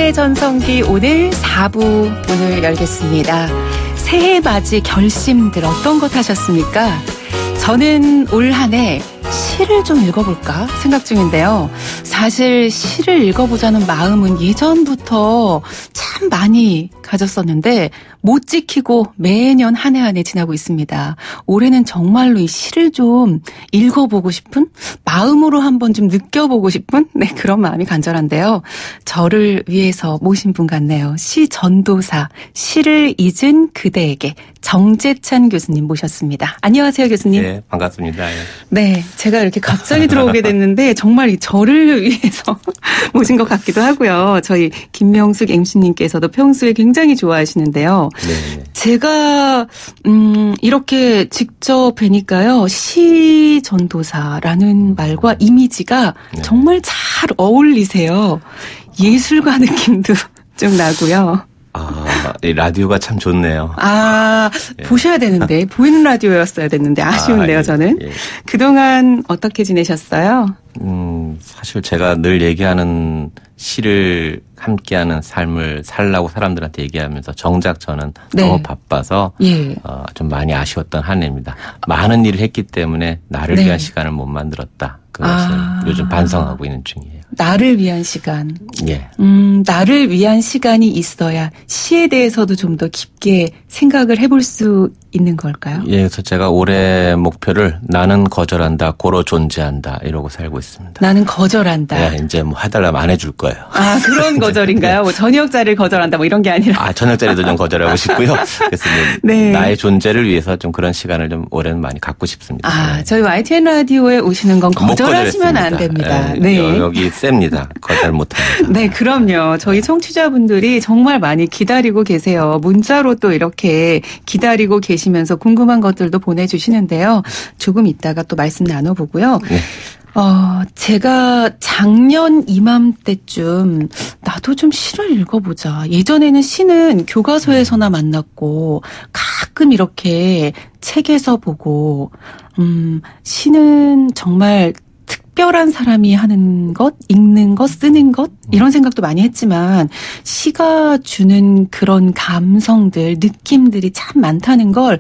시대 전성기 오늘 4부 문을 열겠습니다. 새해 맞이 결심들 어떤 것 하셨습니까? 저는 올 한 해 시를 좀 읽어볼까 생각 중인데요. 사실 시를 읽어보자는 마음은 예전부터 참 많이 가졌었는데 못 지키고 매년 한 해 한 해 지나고 있습니다. 올해는 정말로 이 시를 좀 읽어보고 싶은, 마음으로 한번 좀 느껴보고 싶은 그런 마음이 간절한데요. 저를 위해서 모신 분 같네요. 시 전도사, 시를 잊은 그대에게 정재찬 교수님 모셨습니다. 안녕하세요, 교수님. 네, 반갑습니다. 네, 제가 이렇게 갑자기 들어오게 됐는데 정말 이 저를 위해서 모신 것 같기도 하고요. 저희 김명숙 MC님께서도 평소에 굉장히 좋아하시는데요. 네. 제가 이렇게 직접 뵈니까요. 시 전도사라는 말과 이미지가 정말 잘 어울리세요. 예술가 느낌도 좀 나고요. 이 라디오가 참 좋네요. 예. 보셔야 되는데 보이는 라디오였어야 됐는데 아쉬운데요, 저는. 예. 그동안 어떻게 지내셨어요? 사실 제가 늘 얘기하는 시를 함께하는 삶을 살라고 사람들한테 얘기하면서 정작 저는 너무 바빠서 좀 많이 아쉬웠던 한 해입니다. 많은 일을 했기 때문에 나를 위한 시간을 못 만들었다. 그것을 요즘 반성하고 있는 중이에요. 나를 위한 시간. 예. 나를 위한 시간이 있어야 시에 대해서도 좀 더 깊게 생각을 해볼 수 있는 걸까요? 예, 그래서 제가 올해 목표를 나는 거절한다, 고로 존재한다 이러고 살고 있습니다. 나는 거절한다. 네, 이제 뭐 해달라면 안 해줄 거예요. 그런 거절인가요? 뭐 저녁자리를 거절한다, 뭐 이런 게 아니라. 저녁자리도 좀 거절하고 싶고요. 그래서 나의 존재를 위해서 좀 그런 시간을 좀 올해는 많이 갖고 싶습니다. 저희 YTN 라디오에 오시는 건 거절하시면 안 됩니다. 네. 여기 셉니다. 거절 못합니다. 네, 그럼요. 저희 청취자분들이 정말 많이 기다리고 계세요. 문자로 또 이렇게 기다리고 계시면서 궁금한 것들도 보내주시는데요. 조금 이따가 또 말씀 나눠보고요. 네. 제가 작년 이맘때쯤 나도 좀 시를 읽어보자. 예전에는 시는 교과서에서나 만났고 가끔 이렇게 책에서 보고 시는 정말 특별한 사람이 하는 것, 읽는 것, 쓰는 것 이런 생각도 많이 했지만 시가 주는 그런 감성들, 느낌들이 참 많다는 걸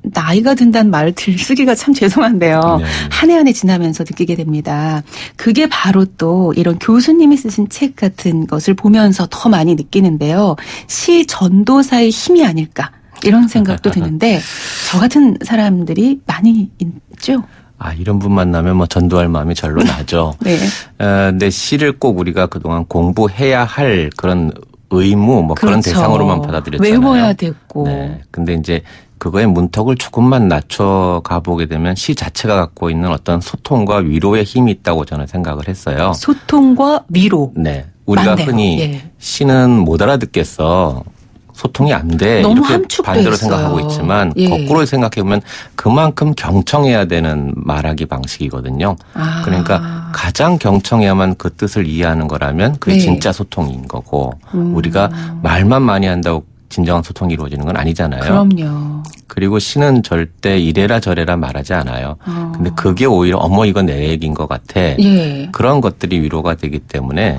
나이가 든다는 말을 들쓰기가 참 죄송한데요. 한 해 한 해 지나면서 느끼게 됩니다. 그게 바로 또 이런 교수님이 쓰신 책 같은 것을 보면서 더 많이 느끼는데요. 시 전도사의 힘이 아닐까 이런 생각도 드는데 저 같은 사람들이 많이 있죠. 이런 분 만나면 뭐 전도할 마음이 절로 나죠. 네. 근데 시를 꼭 우리가 그동안 공부해야 할 그런 의무 뭐 그런 대상으로만 받아들였잖아요. 외워야 됐고. 네. 근데 이제 그거의 문턱을 조금만 낮춰 가보게 되면 시 자체가 갖고 있는 어떤 소통과 위로의 힘이 있다고 저는 생각을 했어요. 소통과 위로. 네. 우리가 맞네요. 흔히 시는 못 알아듣겠어. 소통이 안 돼. 너무 이렇게 함축돼 반대로 있어요. 생각하고 있지만 거꾸로 생각해보면 그만큼 경청해야 되는 말하기 방식이거든요. 그러니까 가장 경청해야만 그 뜻을 이해하는 거라면 그게 진짜 소통인 거고 우리가 말만 많이 한다고 진정한 소통이 이루어지는 건 아니잖아요. 그럼요. 그리고 시는 절대 이래라 저래라 말하지 않아요. 근데 그게 오히려 이건 내 얘기인 것 같아. 그런 것들이 위로가 되기 때문에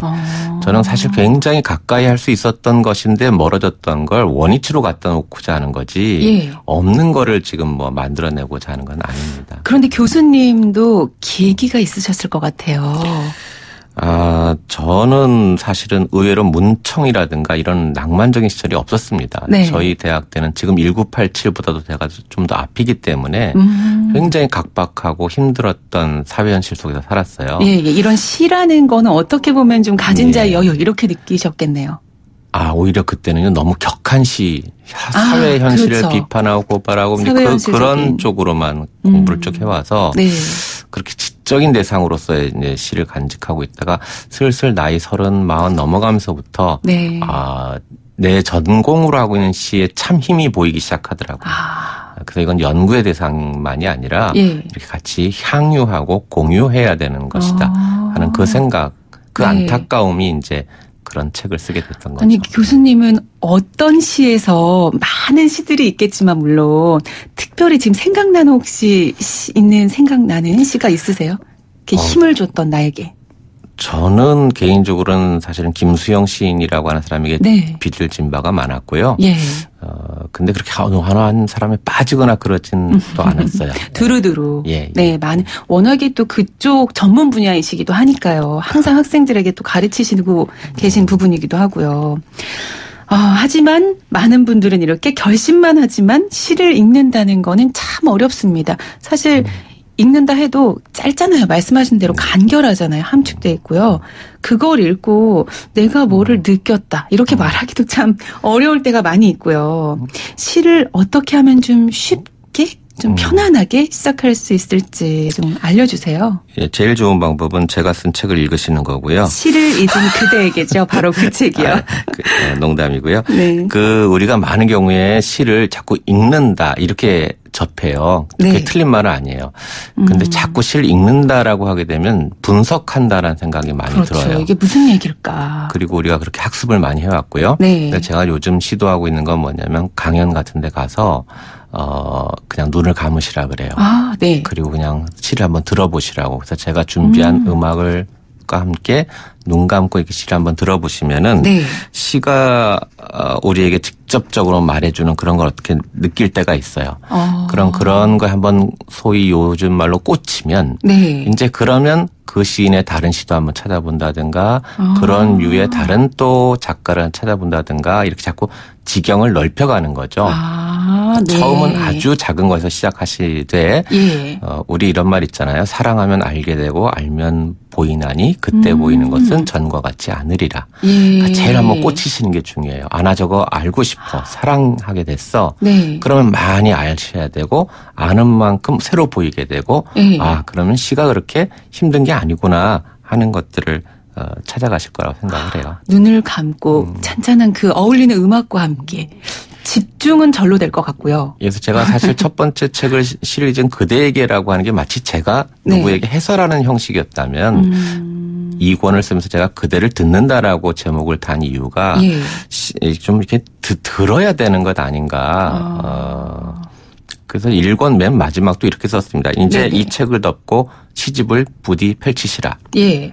저는 사실 굉장히 가까이 할 수 있었던 것인데 멀어졌던 걸 원위치로 갖다 놓고자 하는 거지 없는 거를 지금 뭐 만들어내고자 하는 건 아닙니다. 그런데 교수님도 계기가 있으셨을 것 같아요. 저는 사실은 의외로 문청이라든가 이런 낭만적인 시절이 없었습니다. 저희 대학 때는 지금 1987보다도 제가 좀 더 앞이기 때문에 굉장히 각박하고 힘들었던 사회현실 속에서 살았어요. 이런 시라는 거는 어떻게 보면 좀 가진 자의 여유 이렇게 느끼셨겠네요. 오히려 그때는요 너무 격한 시, 사회 현실을 비판하고 고발하고 그런 쪽으로만 공부를 쭉 해와서 그렇게 지적인 대상으로서의 이제 시를 간직하고 있다가 슬슬 나이 30, 40 넘어가면서부터 내 전공으로 하고 있는 시에 참 힘이 보이기 시작하더라고요. 그래서 이건 연구의 대상만이 아니라 이렇게 같이 향유하고 공유해야 되는 것이다 하는 그 생각, 그 안타까움이 이제 그런 책을 쓰게 됐던 거죠. 아니, 교수님은 어떤 시에서 많은 시들이 있겠지만 물론 특별히 지금 생각나는 시가 있으세요? 이렇게 힘을 줬던 나에게. 저는 개인적으로는 사실은 김수영 시인이라고 하는 사람에게 네. 빚을 진 바가 많았고요. 예. 근데 그렇게 한 사람에 빠지거나 그러진 또 않았어요. 두루두루. 예. 네, 워낙에 또 그쪽 전문 분야이시기도 하니까요. 항상 학생들에게 또 가르치시고 계신 부분이기도 하고요. 하지만 많은 분들은 이렇게 결심만 하지만 시를 읽는다는 거는 참 어렵습니다. 사실 읽는다 해도 짧잖아요. 말씀하신 대로 간결하잖아요. 함축돼 있고요. 그걸 읽고 내가 뭐를 느꼈다 이렇게 말하기도 참 어려울 때가 많이 있고요. 시를 어떻게 하면 좀 쉽게 좀 편안하게 시작할 수 있을지 좀 알려주세요. 예, 제일 좋은 방법은 제가 쓴 책을 읽으시는 거고요. 시를 잊은 그대에게죠. 바로 그 책이요. 농담이고요. 네. 우리가 많은 경우에 시를 자꾸 읽는다 이렇게 접해요. 그게 네. 틀린 말은 아니에요. 근데 자꾸 시를 읽는다라고 하게 되면 분석한다라는 생각이 많이 그렇죠. 들어요. 이게 무슨 얘기일까. 그리고 우리가 그렇게 학습을 많이 해왔고요. 네. 그러니까 제가 요즘 시도하고 있는 건 뭐냐면 강연 같은 데 가서 그냥 눈을 감으시라 그래요. 네. 그리고 그냥 시를 한번 들어보시라고. 그래서 제가 준비한 음악과 함께 눈 감고 이렇게 시를 한번 들어보시면은 네. 시가 우리에게 직접적으로 말해주는 그런 걸 어떻게 느낄 때가 있어요. 그런 거 한번 소위 요즘 말로 꽂히면 네. 이제 그러면 그 시인의 다른 시도 한번 찾아본다든가 그런 류의 다른 또 작가를 찾아본다든가 이렇게 자꾸 지경을 넓혀가는 거죠. 네. 처음은 아주 작은 거에서 시작하시되 예. 우리 이런 말 있잖아요. 사랑하면 알게 되고 알면 보이나니 그때 보이는 것은 전과 같지 않으리라. 예. 그러니까 제일 한번 꽂히시는 게 중요해요. 나 저거 알고 싶어. 사랑하게 됐어. 네. 그러면 많이 아셔야 되고 아는 만큼 새로 보이게 되고 예. 그러면 시가 그렇게 힘든 게 아니구나 하는 것들을 찾아가실 거라고 생각을 해요. 눈을 감고 찬찬한 그 어울리는 음악과 함께 집중은 절로 될 것 같고요. 그래서 제가 사실 첫 번째 책을 시를 잊은 그대에게라고 하는 게 마치 제가 누구에게 해설하는 형식이었다면 이 권을 쓰면서 제가 그대를 듣는다라고 제목을 단 이유가 좀 이렇게 들어야 되는 것 아닌가. 그래서 1권 맨 마지막도 이렇게 썼습니다. 이제 네네. 이 책을 덮고 시집을 부디 펼치시라. 예.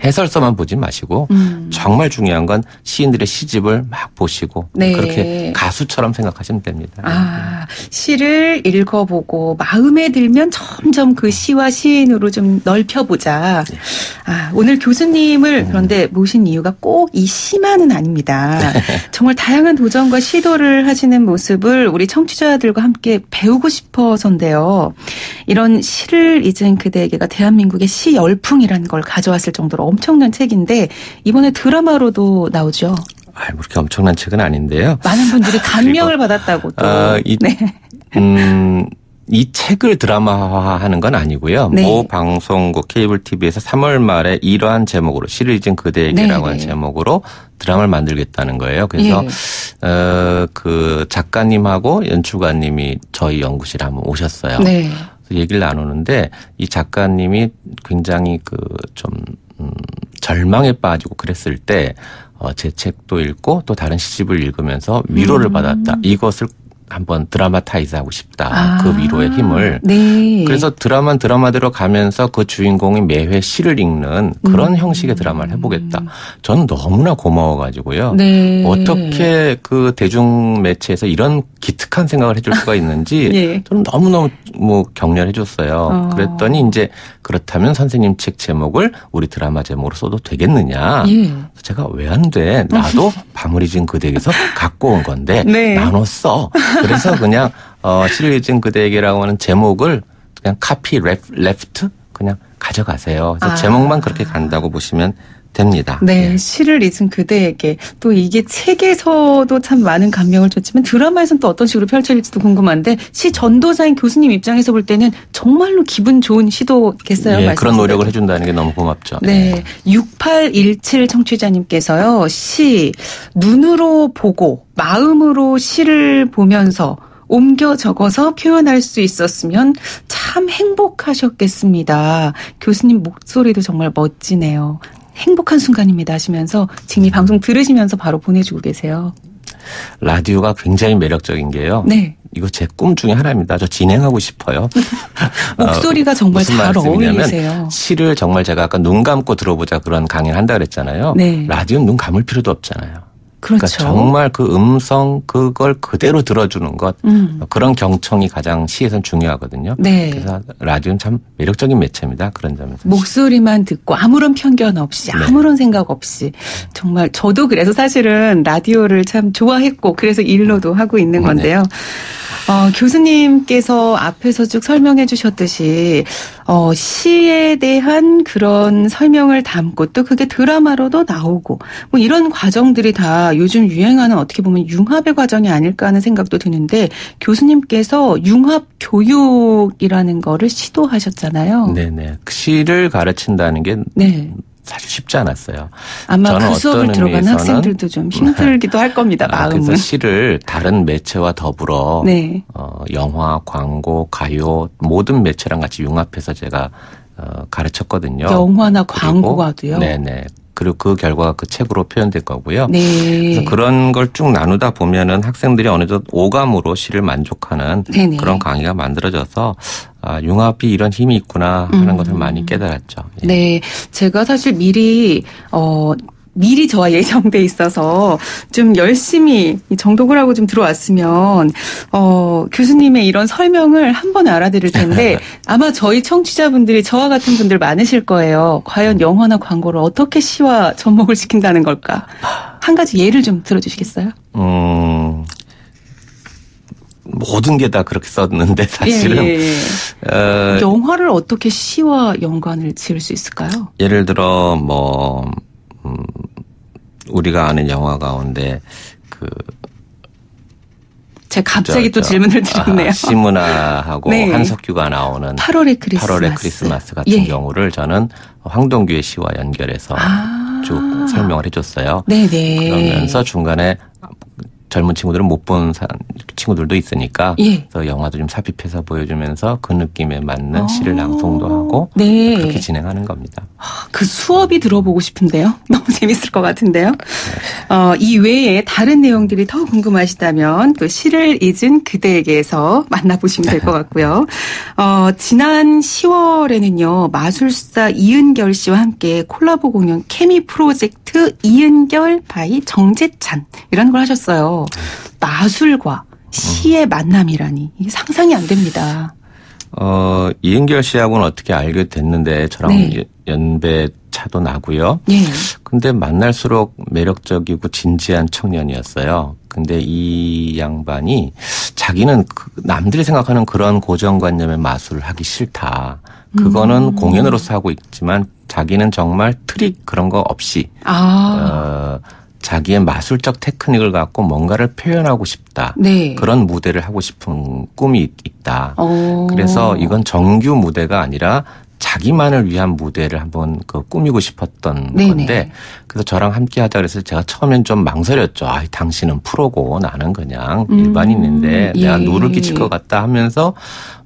해설서만 보지 마시고 정말 중요한 건 시인들의 시집을 막 보시고 네. 그렇게 가수처럼 생각하시면 됩니다. 시를 읽어보고 마음에 들면 점점 그 시와 시인으로 좀 넓혀보자. 네. 오늘 교수님을 그런데 모신 이유가 꼭 이 시만은 아닙니다. 정말 다양한 도전과 시도를 하시는 모습을 우리 청취자들과 함께 배우고 싶어서인데요. 이런 시를 잊은 그대에게가 대한민국의 시 열풍이라는 걸 가져왔을 정도로 엄청난 책인데 이번에 드라마로도 나오죠. 그렇게 엄청난 책은 아닌데요. 많은 분들이 감명을 받았다고 또. 이 책을 드라마화하는 건 아니고요. 네. 모 방송국 케이블 TV에서 3월 말에 이러한 제목으로 시를 잊은 그대에게라고 하는 제목으로 드라마를 만들겠다는 거예요. 그래서 그 작가님하고 연출가님이 저희 연구실에 한번 오셨어요. 네. 얘기를 나누는데 이 작가님이 굉장히 좀 절망에 빠지고 그랬을 때 제 책도 읽고 또 다른 시집을 읽으면서 위로를 받았다. 이것을 한번 드라마타이즈하고 싶다. 그 위로의 힘을. 네. 그래서 드라마대로 가면서 그 주인공이 매회 시를 읽는 그런 형식의 드라마를 해보겠다. 저는 너무나 고마워가지고요. 네. 어떻게 그 대중 매체에서 이런 기특한 생각을 해줄 수가 있는지 예. 저는 너무너무 격려해줬어요. 그랬더니 이제 그렇다면 선생님 책 제목을 우리 드라마 제목으로 써도 되겠느냐. 예. 제가 왜 안 돼? 나도 밤을 잊은 그대에게서 갖고 온 건데 네. 나눠 써. 그래서 그냥 시를 잊은 그대에게라고 하는 제목을 그냥 카피 레프트 그냥 가져가세요. 그래서 제목만 그렇게 간다고 보시면 됩니다. 네, 시를 잊은 그대에게 또 이게 책에서도 참 많은 감명을 줬지만 드라마에서는 또 어떤 식으로 펼쳐질지도 궁금한데 시 전도사인 교수님 입장에서 볼 때는 정말로 기분 좋은 시도겠어요. 예, 그런 노력을 해준다는 게 너무 고맙죠. 네, 6817 청취자님께서요. 시 눈으로 보고 마음으로 시를 보면서 옮겨 적어서 표현할 수 있었으면 참 행복하셨겠습니다. 교수님 목소리도 정말 멋지네요. 행복한 순간입니다 하시면서 지금 이 방송 들으시면서 바로 보내주고 계세요. 라디오가 굉장히 매력적인 게요. 네. 이거 제 꿈 중에 하나입니다. 저 진행하고 싶어요. 목소리가 정말 잘 어울리세요. 시를 정말 제가 아까 눈 감고 들어보자 그런 강의를 한다 그랬잖아요. 네. 라디오는 눈 감을 필요도 없잖아요. 그렇죠. 그러니까 정말 그 음성 그걸 그대로 들어주는 것 그런 경청이 가장 시에선 중요하거든요. 네. 그래서 라디오는 참 매력적인 매체입니다. 그런 점에서. 목소리만 듣고 아무런 편견 없이 아무런 생각 없이 정말 저도 그래서 사실은 라디오를 참 좋아했고 그래서 일로도 하고 있는 건데요. 교수님께서 앞에서 쭉 설명해 주셨듯이 시에 대한 그런 설명을 담고 또 그게 드라마로도 나오고 뭐 이런 과정들이 다 요즘 유행하는 어떻게 보면 융합의 과정이 아닐까 하는 생각도 드는데 교수님께서 융합 교육이라는 거를 시도하셨잖아요. 네네. 시를 가르친다는 게 사실 쉽지 않았어요. 아마 그 수업을 들어가는 학생들도 좀 힘들기도 할 겁니다. 마음은. 그래서 시를 다른 매체와 더불어 영화, 광고, 가요 모든 매체랑 같이 융합해서 제가 가르쳤거든요. 영화나 광고가도요? 네네. 그리고 그 결과가 그 책으로 표현될 거고요. 네. 그래서 그런 걸 쭉 나누다 보면은 학생들이 어느 정도 오감으로 시를 만족하는 그런 강의가 만들어져서 융합이 이런 힘이 있구나 하는 것을 많이 깨달았죠. 예. 네. 제가 사실 미리 저와 예정돼 있어서 좀 열심히 정독을 하고 좀 들어왔으면 교수님의 이런 설명을 한 번에 알아들을 텐데 아마 저희 청취자분들이 저와 같은 분들 많으실 거예요. 과연 영화나 광고를 어떻게 시와 접목을 시킨다는 걸까? 한 가지 예를 좀 들어주시겠어요? 모든 게 다 그렇게 썼는데 사실은 영화를 어떻게 시와 연관을 지을 수 있을까요? 예를 들어 우리가 아는 영화 가운데 제가 갑자기 또 질문을 드렸네요. 시문화하고 한석규가 나오는 8월의 크리스마스 같은 경우를 저는 황동규의 시와 연결해서 쭉 설명을 해줬어요. 네네. 그러면서 중간에 젊은 친구들은 못 본 친구들도 있으니까 그래서 영화도 좀 삽입해서 보여주면서 그 느낌에 맞는 시를 낭송도 하고 그렇게 진행하는 겁니다. 그 수업이 들어보고 싶은데요. 너무 재밌을 것 같은데요. 이 외에 다른 내용들이 더 궁금하시다면 또 시를 잊은 그대에게서 만나보시면 될 것 같고요. 지난 10월에는요. 마술사 이은결 씨와 함께 콜라보 공연 케미 프로젝트 이은결 바이 정재찬 이런 걸 하셨어요. 마술과 시의 만남이라니 이게 상상이 안 됩니다. 이은결 씨하고는 어떻게 알게 됐는데 저랑 연배 차도 나고요. 근데 만날수록 매력적이고 진지한 청년이었어요. 근데 이 양반이 자기는 남들이 생각하는 그런 고정관념의 마술을 하기 싫다. 그거는 공연으로서 하고 있지만 자기는 정말 트릭 그런 거 없이 자기의 마술적 테크닉을 갖고 뭔가를 표현하고 싶다. 그런 무대를 하고 싶은 꿈이 있다. 그래서 이건 정규 무대가 아니라 자기만을 위한 무대를 한번 꾸미고 싶었던 건데 그래서 저랑 함께 하자 그래서 제가 처음엔 좀 망설였죠. 당신은 프로고 나는 그냥 일반인인데 내가 누를 끼칠 것 같다 하면서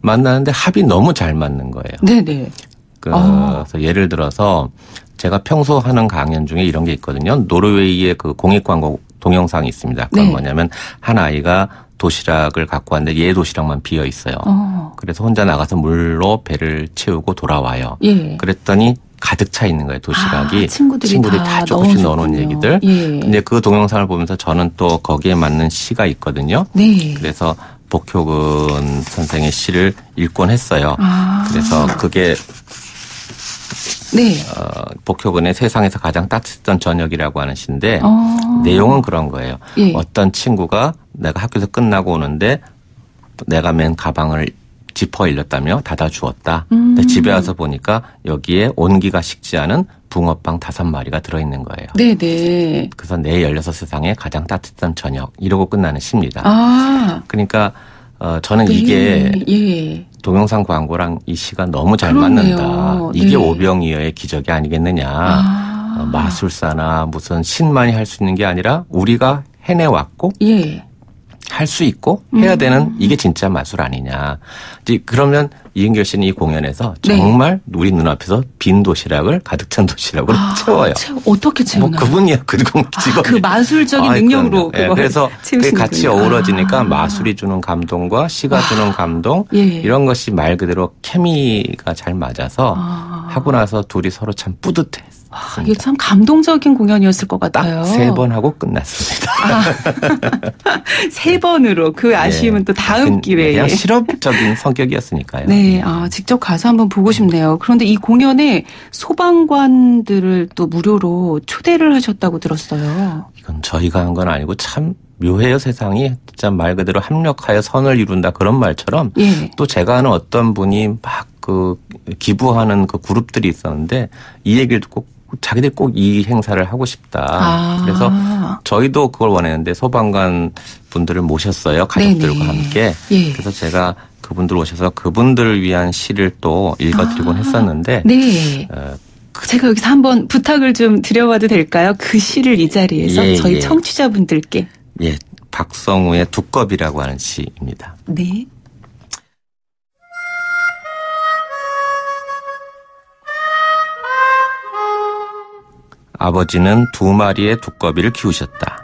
만나는데 합이 너무 잘 맞는 거예요. 네네. 그래서 예를 들어서 제가 평소 하는 강연 중에 이런 게 있거든요. 노르웨이의 그 공익 광고 동영상이 있습니다. 그건 뭐냐면 한 아이가 도시락을 갖고 왔는데 얘 도시락만 비어 있어요. 그래서 혼자 나가서 물로 배를 채우고 돌아와요. 그랬더니 가득 차 있는 거예요. 도시락이. 친구들이 다 조금씩 넣어놓은 얘기들. 근데 그 동영상을 보면서 저는 또 거기에 맞는 시가 있거든요. 그래서 복효근 선생의 시를 읽곤 했어요. 그래서 그게 복효근의 세상에서 가장 따뜻했던 저녁이라고 하는 시인데 내용은 그런 거예요. 어떤 친구가 내가 학교에서 끝나고 오는데 내가 맨 가방을 지퍼 일렸다며 닫아주었다. 근데 집에 와서 보니까 여기에 온기가 식지 않은 붕어빵 5마리가 들어있는 거예요. 네네. 그래서 내 열려서 세상에 가장 따뜻한 저녁 이러고 끝나는 시입니다. 그러니까 저는 이게 동영상 광고랑 이 시가 너무 잘 맞는다. 이게 오병이어의 기적이 아니겠느냐. 마술사나 무슨 신만이 할 수 있는 게 아니라 우리가 해내왔고 할 수 있고 해야 되는 이게 진짜 마술 아니냐. 이제 그러면 이은결 씨는 이 공연에서 정말 우리 눈앞에서 빈 도시락을 가득 찬 도시락으로 채워요. 어떻게 채우나요? 뭐 그분이야 그 직업. 그 마술적인 능력으로 그래서 그게 같이 어우러지니까 마술이 주는 감동과 시가 주는 감동 이런 것이 말 그대로 케미가 잘 맞아서 하고 나서 둘이 서로 참 뿌듯해. 이게 참 감동적인 공연이었을 것 같아요. 딱 3번 하고 끝났습니다. 3번으로 그 아쉬움은 또 다음 기회에. 그냥 실험적인 성격이었으니까요. 네, 직접 가서 한번 보고 싶네요. 그런데 이 공연에 소방관들을 또 무료로 초대를 하셨다고 들었어요. 이건 저희가 한 건 아니고 참 묘해요 세상이. 진짜 말 그대로 합력하여 선을 이룬다 그런 말처럼 또 제가 아는 어떤 분이 막 그 기부하는 그 그룹들이 있었는데 이 얘기를 듣고 자기들 꼭 이 행사를 하고 싶다. 그래서 저희도 그걸 원했는데 소방관 분들을 모셨어요. 가족들과 함께. 그래서 제가 그분들 오셔서 그분들을 위한 시를 또 읽어드리곤 했었는데 제가 여기서 한번 부탁을 좀 드려봐도 될까요? 그 시를 이 자리에서 저희 청취자분들께. 박성우의 두꺼비라고 하는 시입니다. 네. 아버지는 2마리의 두꺼비를 키우셨다.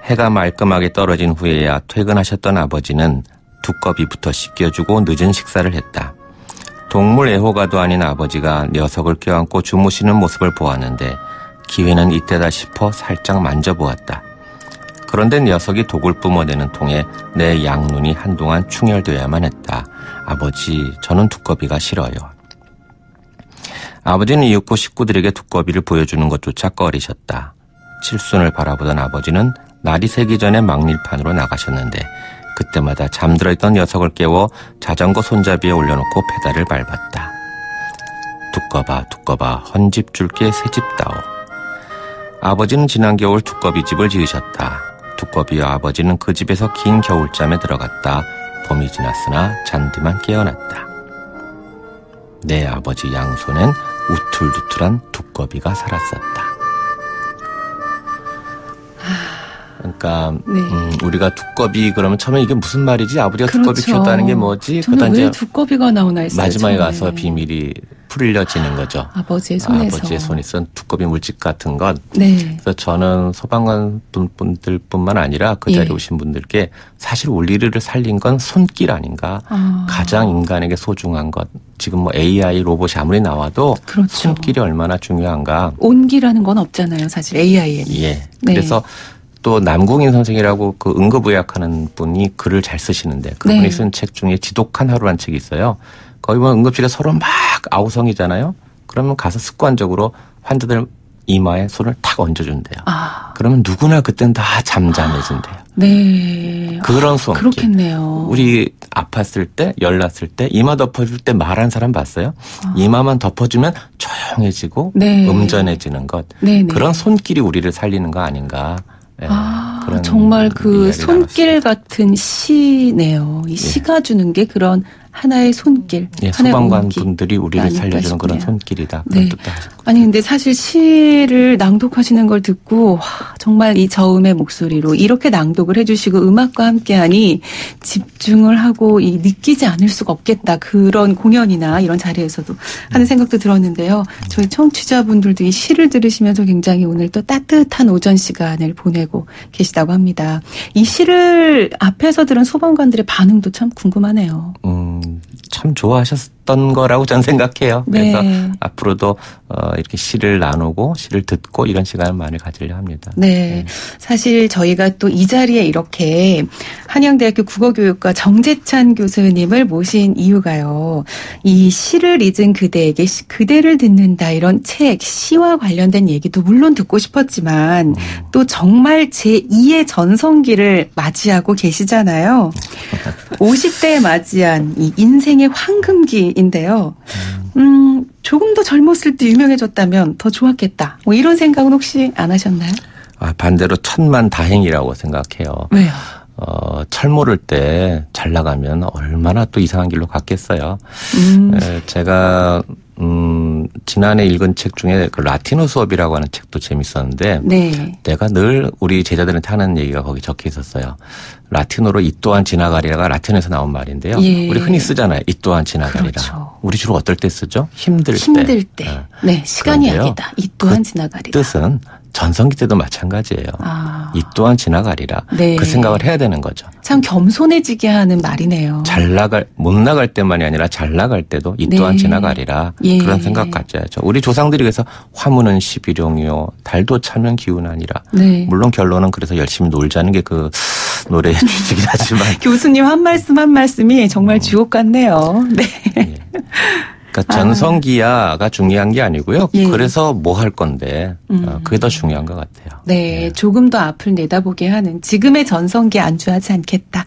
해가 말끔하게 떨어진 후에야 퇴근하셨던 아버지는 두꺼비부터 씻겨주고 늦은 식사를 했다. 동물 애호가도 아닌 아버지가 녀석을 껴안고 주무시는 모습을 보았는데 기회는 이때다 싶어 살짝 만져보았다. 그런데 녀석이 독을 뿜어내는 통에 내 양눈이 한동안 충혈되어야만 했다. 아버지, 저는 두꺼비가 싫어요. 아버지는 이윽고 식구들에게 두꺼비를 보여주는 것조차 꺼리셨다. 칠순을 바라보던 아버지는 날이 새기 전에 막릴판으로 나가셨는데 그때마다 잠들어 있던 녀석을 깨워 자전거 손잡이에 올려놓고 페달을 밟았다. 두꺼봐 헌집 줄게 새집다오. 아버지는 지난 겨울 두꺼비 집을 지으셨다. 두꺼비와 아버지는 그 집에서 긴 겨울잠에 들어갔다. 봄이 지났으나 잔디만 깨어났다. 내 아버지 양손엔 우툴두툴한 두꺼비가 살았었다. 그러니까 우리가 두꺼비 그러면 처음에 이게 무슨 말이지? 아버지가 두꺼비 키웠다는 게 뭐지? 저는 왜 두꺼비가 나오나 했어요. 마지막에 가서 비밀이 풀려지는 거죠. 아버지의 손에서. 아버지의 손이 쓴 두꺼비 물집 같은 것. 그래서 저는 소방관 분들뿐만 아니라 그 자리에 오신 분들께 사실 우리를 살린 건 손길 아닌가. 가장 인간에게 소중한 것. 지금 뭐 AI 로봇이 아무리 나와도 손길이 얼마나 중요한가. 온기라는 건 없잖아요. 사실 AI에는. 그래서 또 남궁인 선생이라고 그 응급의학하는 분이 글을 잘 쓰시는데 그분이 쓴 책 중에 지독한 하루란 책이 있어요. 거기 보면 응급실에 서로 막 아우성이잖아요. 그러면 가서 습관적으로 환자들 이마에 손을 탁 얹어준대요. 그러면 누구나 그땐 다 잠잠해진대요. 그런 손길. 그렇겠네요. 우리 아팠을 때, 열났을 때, 이마 덮어줄 때 말한 사람 봤어요? 이마만 덮어주면 조용해지고 음전해지는 것. 그런 손길이 우리를 살리는 거 아닌가. 정말 그 손길 같은 시네요. 이 시가 주는 게 그런 하나의 손길. 소방관 분들이 우리를 살려주는 그런 손길이다. 그런 뜻도 하셨고. 아니 근데 사실 시를 낭독하시는 걸 듣고 정말 이 저음의 목소리로 이렇게 낭독을 해주시고 음악과 함께하니 집중을 하고 느끼지 않을 수가 없겠다. 그런 공연이나 이런 자리에서도 하는 생각도 들었는데요. 저희 청취자분들도 이 시를 들으시면서 굉장히 오늘 또 따뜻한 오전 시간을 보내고 계시다고 합니다. 이 시를 앞에서 들은 소방관들의 반응도 참 궁금하네요. 참 좋아하셨던 거라고 저는 생각해요. 그래서 앞으로도 이렇게 시를 나누고 시를 듣고 이런 시간을 많이 가지려 합니다. 사실 저희가 또 이 자리에 이렇게 한양대학교 국어교육과 정재찬 교수님을 모신 이유가요. 이 시를 잊은 그대에게 그대를 듣는다 이런 책, 시와 관련된 얘기도 물론 듣고 싶었지만 또 정말 제2의 전성기를 맞이하고 계시잖아요. 50대에 맞이한 이 인생의 황금기인데요. 조금 더 젊었을 때 유명해졌다면 더 좋았겠다. 뭐 이런 생각은 혹시 안 하셨나요? 반대로 천만다행이라고 생각해요. 왜요? 철 모를 때 잘 나가면 얼마나 또 이상한 길로 갔겠어요. 제가 지난해 읽은 책 중에 그 라틴어 수업이라고 하는 책도 재밌었는데 네. 내가 늘 우리 제자들한테 하는 얘기가 거기 적혀 있었어요. 라틴어로 이 또한 지나가리라가 라틴어에서 나온 말인데요. 예. 우리 흔히 쓰잖아요. 이 또한 지나가리라. 그렇죠. 우리 주로 어떨 때 쓰죠? 힘들 때. 네. 시간이 약이다. 이 또한 지나가리라. 뜻은 전성기 때도 마찬가지예요. 이 또한 지나가리라. 네. 그 생각을 해야 되는 거죠. 참 겸손해지게 하는 말이네요. 못 나갈 때만이 아니라 잘 나갈 때도 이 또한 네. 지나가리라. 예. 그런 생각 가져야죠. 우리 조상들이 그래서 화무는 십일용이요. 달도 차면 기운하니라. 네. 물론 결론은 그래서 열심히 놀자는 게 그 노래의 취지긴 하지만. 교수님 한 말씀이 정말 주옥 같네요. 네. 예. 그러니까 전성기야가 중요한 게 아니고요. 예. 그래서 뭐 할 건데 그게 더 중요한 것 같아요. 네, 예. 조금 더 앞을 내다보게 하는 지금의 전성기에 안주하지 않겠다.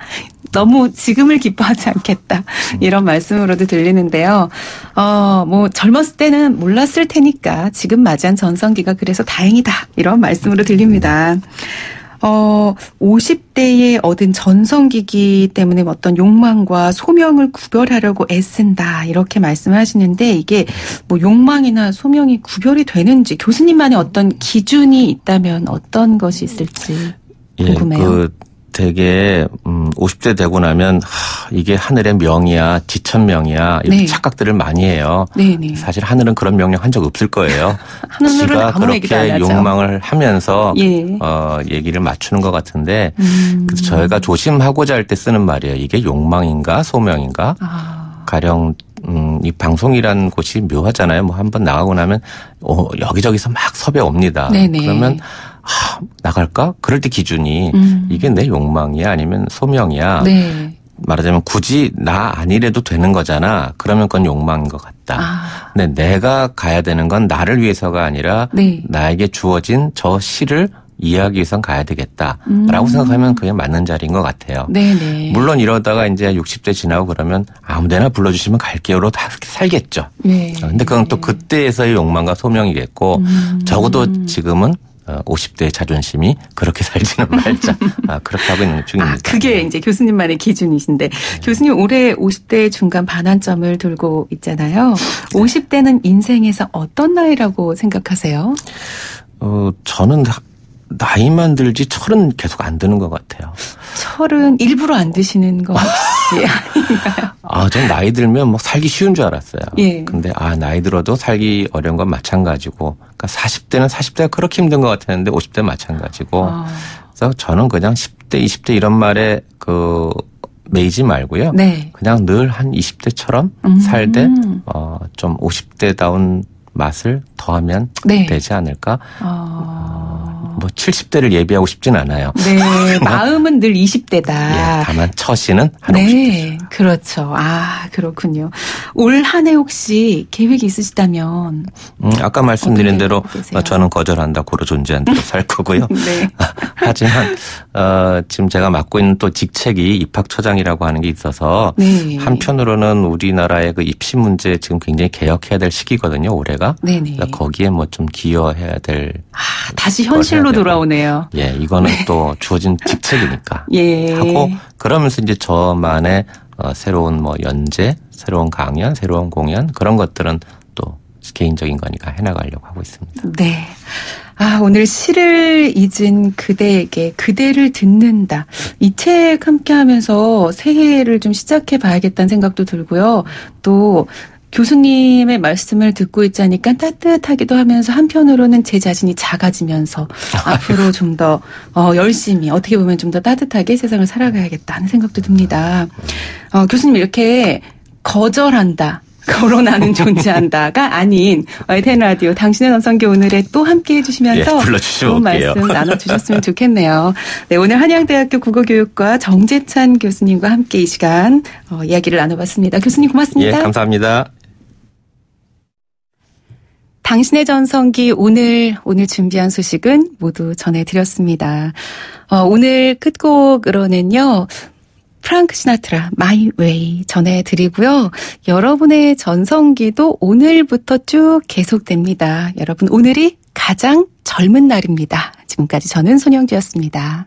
너무 지금을 기뻐하지 않겠다. 이런 말씀으로도 들리는데요. 뭐 젊었을 때는 몰랐을 테니까 지금 맞이한 전성기가 그래서 다행이다. 이런 말씀으로 들립니다. 50대에 얻은 전성기이기 때문에 어떤 욕망과 소명을 구별하려고 애쓴다. 이렇게 말씀하시는데 이게 뭐 욕망이나 소명이 구별이 되는지 교수님만의 어떤 기준이 있다면 어떤 것이 있을지 궁금해요. 되게 50대 되고 나면 이게 하늘의 명이야, 지천명이야 이렇게 네. 착각들을 많이 해요. 네네. 사실 하늘은 그런 명령 한 적 없을 거예요. 하늘은 지가 아무 얘기도 안 그렇게 하죠. 욕망을 하면서 예. 얘기를 맞추는 것 같은데 그래서 저희가 조심하고자 할 때 쓰는 말이에요. 이게 욕망인가 소명인가? 가령 이 방송이라는 곳이 묘하잖아요. 뭐 한번 나가고 나면 여기저기서 막 섭외 옵니다. 네네. 그러면 나갈까? 그럴 때 기준이 이게 내 욕망이야 아니면 소명이야. 네. 말하자면 굳이 나 아니래도 되는 거잖아. 그러면 그건 욕망인 것 같다. 근데 내가 가야 되는 건 나를 위해서가 아니라 네. 나에게 주어진 저 시를 이해하기 위해선 가야 되겠다라고 생각하면 그게 맞는 자리인 것 같아요. 네네. 물론 이러다가 이제 60대 지나고 그러면 아무데나 불러주시면 갈게요로 다 살겠죠. 네. 근데 그건 또 그때에서의 욕망과 소명이겠고 적어도 지금은 50대의 자존심이 그렇게 살지는 말자. 그렇게 하고 있는 중입니다. 그게 이제 교수님만의 기준이신데 교수님 올해 50대 중간 반환점을 돌고 있잖아요. 50대는 인생에서 어떤 나이라고 생각하세요? 저는 나이만 들지 철은 계속 안 드는 것 같아요. 철은 일부러 안 드시는 거 혹시 아닌가요? 전 나이 들면 뭐 살기 쉬운 줄 알았어요. 예. 근데 나이 들어도 살기 어려운 건 마찬가지고, 그러니까 40대는 40대가 그렇게 힘든 것 같았는데 50대는 마찬가지고. 그래서 저는 그냥 10대, 20대 이런 말에 매이지 말고요. 네. 그냥 늘 한 20대처럼 살되 좀 50대다운 맛을 더하면 네. 되지 않을까? 뭐 70대를 예비하고 싶진 않아요. 네, 마음은 늘 20대다. 예, 다만 처신은 한 50대죠. 네, 그렇죠. 그렇군요. 올 한 해 혹시 계획이 있으시다면? 아까 말씀드린 대로 저는 거절한다, 고로 존재한다로 살 거고요. 네. 하지만 지금 제가 맡고 있는 또 직책이 입학처장이라고 하는 게 있어서 네. 한편으로는 우리나라의 그 입시 문제 지금 굉장히 개혁해야 될 시기거든요, 올해가. 네네. 거기에 뭐 좀 기여해야 될. 다시 현실로 돌아오네요. 예, 이거는 또 주어진 직책이니까. 예. 하고 그러면서 이제 저만의 새로운 뭐 연재, 새로운 강연, 새로운 공연 그런 것들은 또 개인적인 거니까 해나가려고 하고 있습니다. 네. 오늘 시를 잊은 그대에게 그대를 듣는다. 이 책 함께 하면서 새해를 좀 시작해 봐야겠다는 생각도 들고요. 또 교수님의 말씀을 듣고 있자니까 따뜻하기도 하면서 한편으로는 제 자신이 작아지면서 앞으로 좀 더 열심히 어떻게 보면 좀 더 따뜻하게 세상을 살아가야겠다 하는 생각도 듭니다. 교수님 이렇게 거절한다. 거론하는 존재한다가 아닌 YTN 라디오 당신의 전성기 오늘에 또 함께 해주시면서 좋은 말씀 나눠주셨으면 좋겠네요. 네, 오늘 한양대학교 국어교육과 정재찬 교수님과 함께 이 시간 이야기를 나눠봤습니다. 교수님 고맙습니다. 예, 감사합니다. 당신의 전성기 오늘 준비한 소식은 모두 전해드렸습니다. 오늘 끝곡으로는요. 프랑크 시나트라 마이 웨이 전해드리고요. 여러분의 전성기도 오늘부터 쭉 계속됩니다. 여러분 오늘이 가장 젊은 날입니다. 지금까지 저는 손영주였습니다.